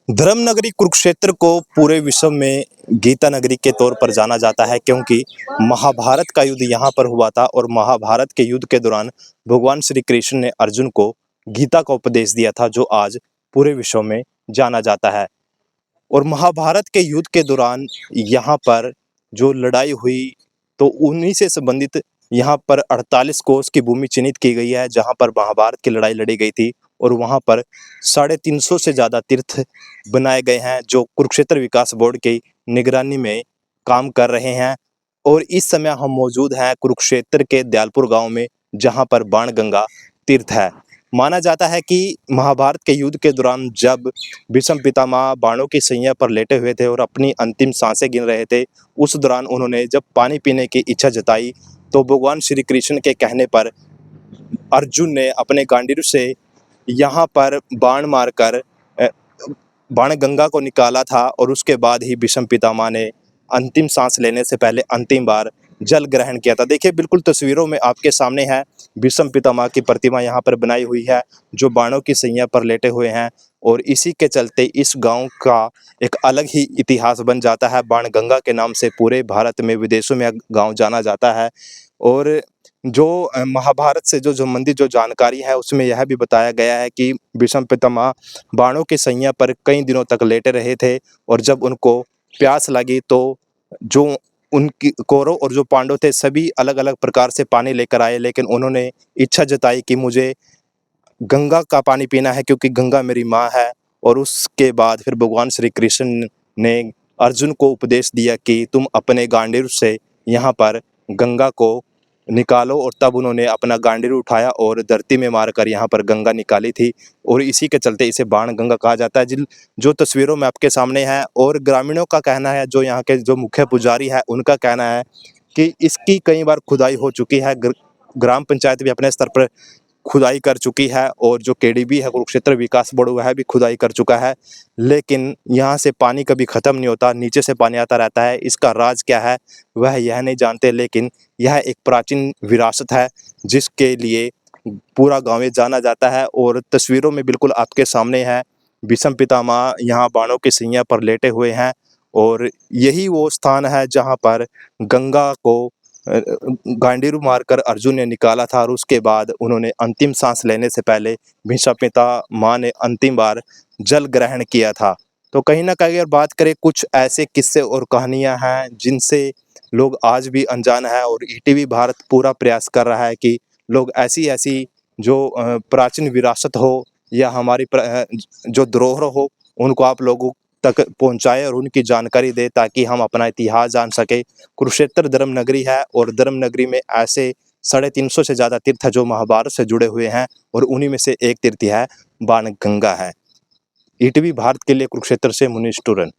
धर्म नगरी कुरुक्षेत्र को पूरे विश्व में गीता नगरी के तौर पर जाना जाता है, क्योंकि महाभारत का युद्ध यहाँ पर हुआ था और महाभारत के युद्ध के दौरान भगवान श्री कृष्ण ने अर्जुन को गीता का उपदेश दिया था, जो आज पूरे विश्व में जाना जाता है। और महाभारत के युद्ध के दौरान यहाँ पर जो लड़ाई हुई, तो उन्हीं से संबंधित यहाँ पर 48 कोस की भूमि चिन्हित की गई है, जहाँ पर महाभारत की लड़ाई लड़ी गई थी। और वहाँ पर 350 से ज़्यादा तीर्थ बनाए गए हैं, जो कुरुक्षेत्र विकास बोर्ड की निगरानी में काम कर रहे हैं। और इस समय हम मौजूद हैं कुरुक्षेत्र के दयालपुर गांव में, जहां पर बाणगंगा तीर्थ है। माना जाता है कि महाभारत के युद्ध के दौरान जब भीष्म पितामह बाणों की सैया पर लेटे हुए थे और अपनी अंतिम सांसें गिन रहे थे, उस दौरान उन्होंने जब पानी पीने की इच्छा जताई, तो भगवान श्री कृष्ण के कहने पर अर्जुन ने अपने गांडीव से यहाँ पर बाण मारकर बाणगंगा को निकाला था। और उसके बाद ही भीष्म पितामह ने अंतिम सांस लेने से पहले अंतिम बार जल ग्रहण किया था। देखिए, बिल्कुल तस्वीरों में आपके सामने है भीष्म पितामह की प्रतिमा यहाँ पर बनाई हुई है, जो बाणों की सैया पर लेटे हुए हैं। और इसी के चलते इस गांव का एक अलग ही इतिहास बन जाता है। बाणगंगा के नाम से पूरे भारत में, विदेशों में गांव जाना जाता है। और जो महाभारत से जो संबंधित जो जानकारी है, उसमें यह भी बताया गया है कि भीष्म पितामह बाणों की सैया पर कई दिनों तक लेटे रहे थे, और जब उनको प्यास लगी तो जो उनकी कौरव और जो पांडव थे, सभी अलग अलग प्रकार से पानी लेकर आए, लेकिन उन्होंने इच्छा जताई कि मुझे गंगा का पानी पीना है, क्योंकि गंगा मेरी माँ है। और उसके बाद फिर भगवान श्री कृष्ण ने अर्जुन को उपदेश दिया कि तुम अपने गांडीव से यहाँ पर गंगा को निकालो। और तब उन्होंने अपना गांडीव उठाया और धरती में मारकर यहाँ पर गंगा निकाली थी। और इसी के चलते इसे बाण गंगा कहा जाता है, जिन जो तस्वीरों में आपके सामने है। और ग्रामीणों का कहना है, जो यहाँ के जो मुख्य पुजारी है, उनका कहना है कि इसकी कई बार खुदाई हो चुकी है। ग्राम पंचायत भी अपने स्तर पर खुदाई कर चुकी है, और जो केडीबी है, कुरुक्षेत्र विकास बोर्ड, वह भी खुदाई कर चुका है। लेकिन यहाँ से पानी कभी ख़त्म नहीं होता, नीचे से पानी आता रहता है। इसका राज क्या है वह यह नहीं जानते, लेकिन यह एक प्राचीन विरासत है, जिसके लिए पूरा गाँव जाना जाता है। और तस्वीरों में बिल्कुल आपके सामने है, भीष्म पितामह यहाँ बाणों की सैया पर लेटे हुए हैं। और यही वो स्थान है जहाँ पर गंगा को गांडीव मारकर अर्जुन ने निकाला था। और उसके बाद उन्होंने अंतिम सांस लेने से पहले भीष्म पितामह ने अंतिम बार जल ग्रहण किया था। तो कहीं ना कहीं अगर बात करें, कुछ ऐसे किस्से और कहानियां हैं जिनसे लोग आज भी अनजान है। और ईटीवी भारत पूरा प्रयास कर रहा है कि लोग ऐसी ऐसी जो प्राचीन विरासत हो या हमारी जो धरोहर हो, उनको आप लोगों तक पहुंचाए और उनकी जानकारी दे, ताकि हम अपना इतिहास जान सके। कुरुक्षेत्र धर्म नगरी है, और धर्म नगरी में ऐसे 350 से ज़्यादा तीर्थ है जो महाभारत से जुड़े हुए हैं, और उन्हीं में से एक तीर्थ है बाणगंगा है। ईटीवी भारत के लिए कुरुक्षेत्र से मुनीश टूरन।